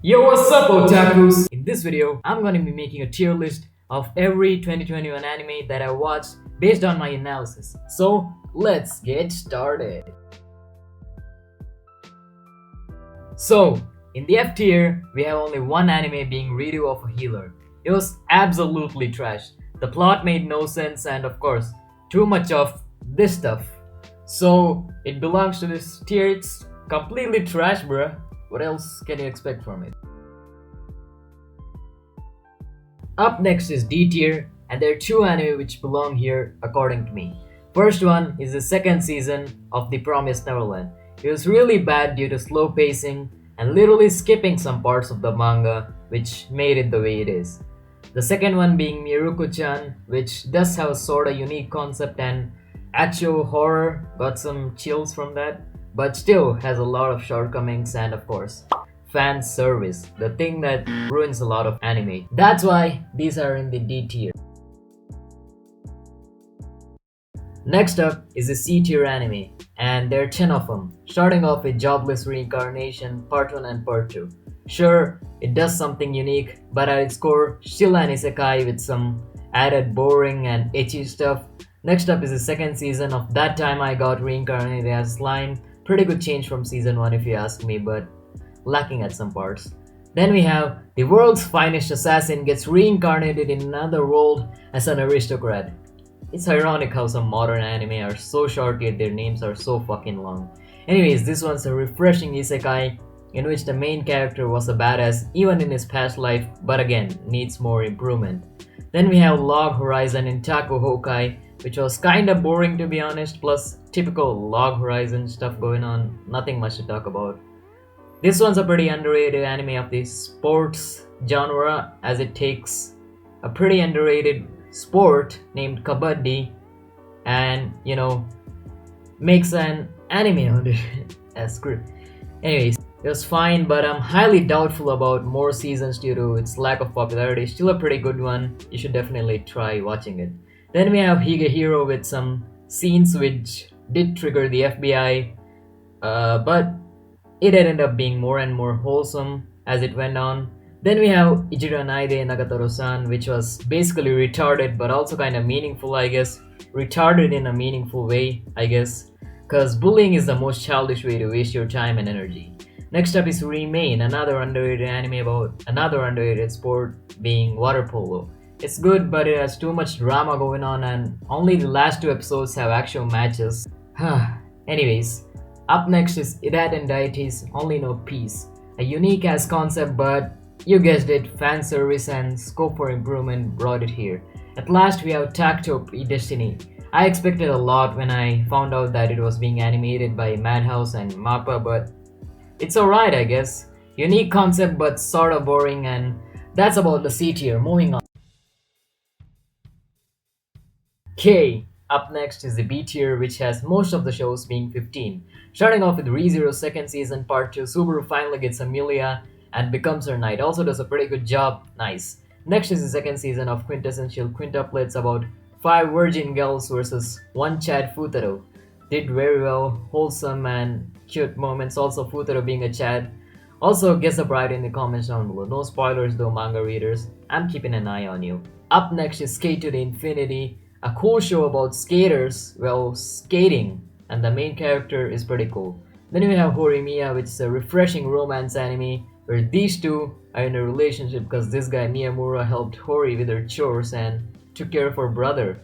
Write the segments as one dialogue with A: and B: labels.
A: Yo, what's up, Otakus? In this video, I'm gonna be making a tier list of every 2021 anime that I watched based on my analysis. So, let's get started. So, in the F tier, we have only one anime being Redo of a Healer. It was absolutely trash. The plot made no sense, and of course, too much of this stuff. So, it belongs to this tier. It's completely trash, bruh. What else can you expect from it? Up next is D tier, and there are two anime which belong here according to me. First one is the second season of The Promised Neverland. It was really bad due to slow pacing and literally skipping some parts of the manga, which made it the way it is. The second one being Miruko-chan, which does have a sorta unique concept and actual horror, got some chills from that, but still has a lot of shortcomings and of course, fan service, the thing that ruins a lot of anime. That's why these are in the D tier. Next up is the C tier anime, and there are 10 of them, starting off with Jobless Reincarnation Part 1 and Part 2. Sure, it does something unique, but at its core, still an isekai with some added boring and ecchi stuff. Next up is the second season of That Time I Got Reincarnated as Slime. Pretty good change from season 1 if you ask me, but lacking at some parts. Then we have The World's Finest Assassin gets reincarnated in another world as an aristocrat. It's ironic how some modern anime are so short yet their names are so fucking long. Anyways, this one's a refreshing isekai in which the main character was a badass even in his past life, but again, needs more improvement. Then we have Log Horizon in Taku Hokai, which was kinda boring to be honest, plus typical Log Horizon stuff going on, nothing much to talk about. This one's a pretty underrated anime of the sports genre as it takes a pretty underrated sport named Kabaddi and, makes an anime on it as script. Anyways, it was fine, but I'm highly doubtful about more seasons due to its lack of popularity. Still a pretty good one, you should definitely try watching it. Then we have Higehiro with some scenes which did trigger the FBI, but it ended up being more and more wholesome as it went on. Then we have Ichiro Naide Nagatoro-san, which was basically retarded but also kind of meaningful, I guess. Retarded in a meaningful way, I guess. Cause bullying is the most childish way to waste your time and energy. Next up is Remain, another underrated anime about another underrated sport being water polo. It's good, but it has too much drama going on and only the last two episodes have actual matches. Anyways, up next is Idat and Deities Only Know Peace. A unique ass concept, but you guessed it, fan service and scope for improvement brought it here. At last we have Tactope Destiny. I expected a lot when I found out that it was being animated by Madhouse and MAPPA, but it's alright I guess. Unique concept but sorta boring, and that's about the C tier. Moving on. K. Up next is the B tier, which has most of the shows being 15. Starting off with ReZero's second season, part 2, Subaru finally gets Amelia and becomes her knight. Also does a pretty good job, nice. Next is the second season of Quintessential Quintuplets about 5 virgin girls versus 1 Chad Futaro. Did very well, wholesome and cute moments, also Futaro being a Chad. Also guess a bride in the comments down below. No spoilers though, manga readers. I'm keeping an eye on you. Up next is Skate to the Infinity, a cool show about skaters, well, skating, and the main character is pretty cool. Then we have Horimiya, which is a refreshing romance anime where these two are in a relationship because this guy Miyamura helped Hori with her chores and took care of her brother.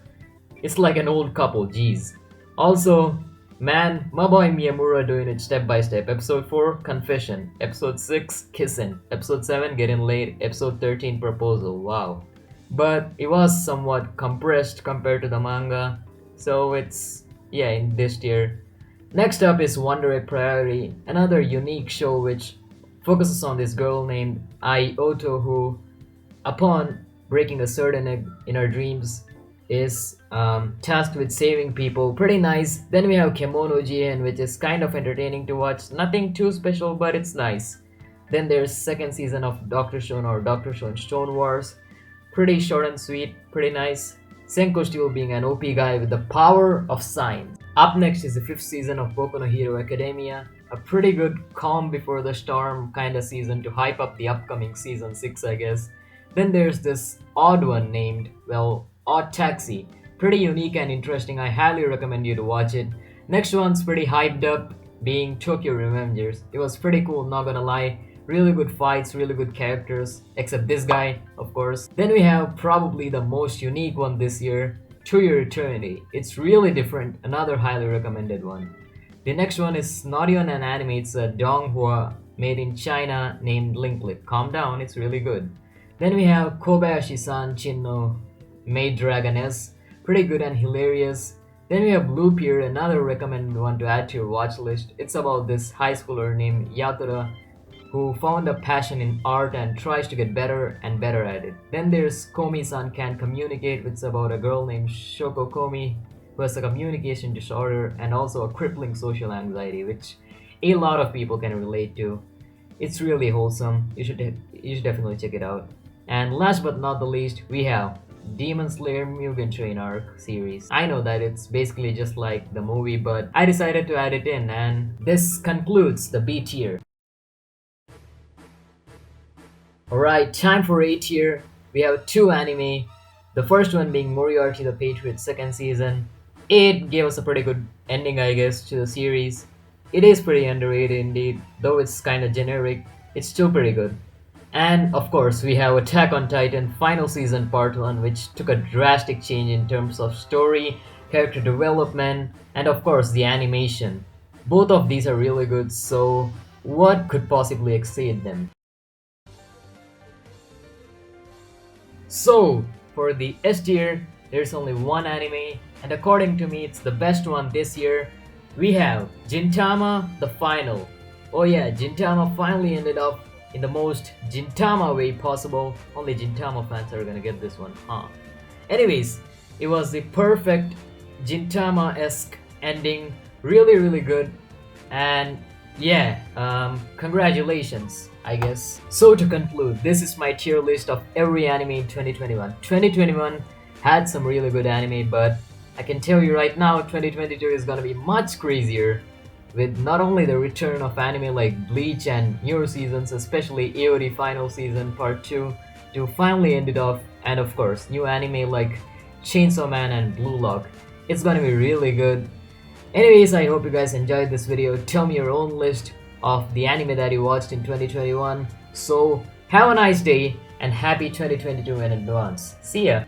A: It's like an old couple, jeez. Also, man, my boy Miyamura doing it step by step. Episode 4, Confession. Episode 6, Kissin'. Episode 7, Getting Laid. Episode 13, Proposal. Wow. But it was somewhat compressed compared to the manga, so it's, in this tier. Next up is Wonder Egg Priority, another unique show which focuses on this girl named Ai Oto who, upon breaking a certain egg in her dreams, is tasked with saving people. Pretty nice. Then we have Kemono Jien, which is kind of entertaining to watch. Nothing too special, but it's nice. Then there's second season of Dr. Stone or Dr. Stone Stone Wars. Pretty short and sweet, pretty nice. Senko still being an OP guy with the power of science. Up next is the 5th season of Boku no Hero Academia, a pretty good calm before the storm kind of season to hype up the upcoming season 6, I guess. Then there's this odd one named, well, Odd Taxi. Pretty unique and interesting. I highly recommend you to watch it. Next one's pretty hyped up, being Tokyo Revengers. It was pretty cool, not gonna lie. Really good fights, really good characters, except this guy, of course. Then we have probably the most unique one this year, To Your Eternity. It's really different, another highly recommended one. The next one is not even an anime, it's a donghua made in China named Linklet. Calm down, it's really good. Then we have Kobayashi-san Chinno Maid Dragoness. Pretty good and hilarious. Then we have Blue Pier, another recommended one to add to your watch list. It's about this high schooler named Yatura who found a passion in art and tries to get better and better at it. Then there's Komi-san Can't Communicate, which is about a girl named Shoko Komi who has a communication disorder and also a crippling social anxiety, which a lot of people can relate to. It's really wholesome. You should definitely check it out. And last but not the least, we have Demon Slayer Mugen Train Arc series. I know that it's basically just like the movie, but I decided to add it in, and this concludes the B tier. Alright, time for A tier. We have two anime. The first one being Moriarty the Patriot second season. It gave us a pretty good ending, I guess, to the series. It is pretty underrated indeed, though it's kinda generic, it's still pretty good. And of course, we have Attack on Titan final season part 1, which took a drastic change in terms of story, character development, and of course the animation. Both of these are really good, so what could possibly exceed them? So, for the S tier, there's only one anime, and according to me, it's the best one this year. We have Gintama the Final. Oh yeah, Gintama finally ended up in the most Gintama way possible. Only Gintama fans are gonna get this one, huh? Anyways, it was the perfect Gintama-esque ending. Really, really good. And yeah, congratulations, I guess. So to conclude, this is my tier list of every anime in 2021. 2021 had some really good anime, but I can tell you right now, 2022 is gonna be much crazier with not only the return of anime like Bleach and newer seasons, especially AOD Final Season Part 2 to finally end it off, and of course, new anime like Chainsaw Man and Blue Lock. It's gonna be really good. Anyways, I hope you guys enjoyed this video. Tell me your own list of the anime that you watched in 2021. So, have a nice day and happy 2022 in advance. See ya!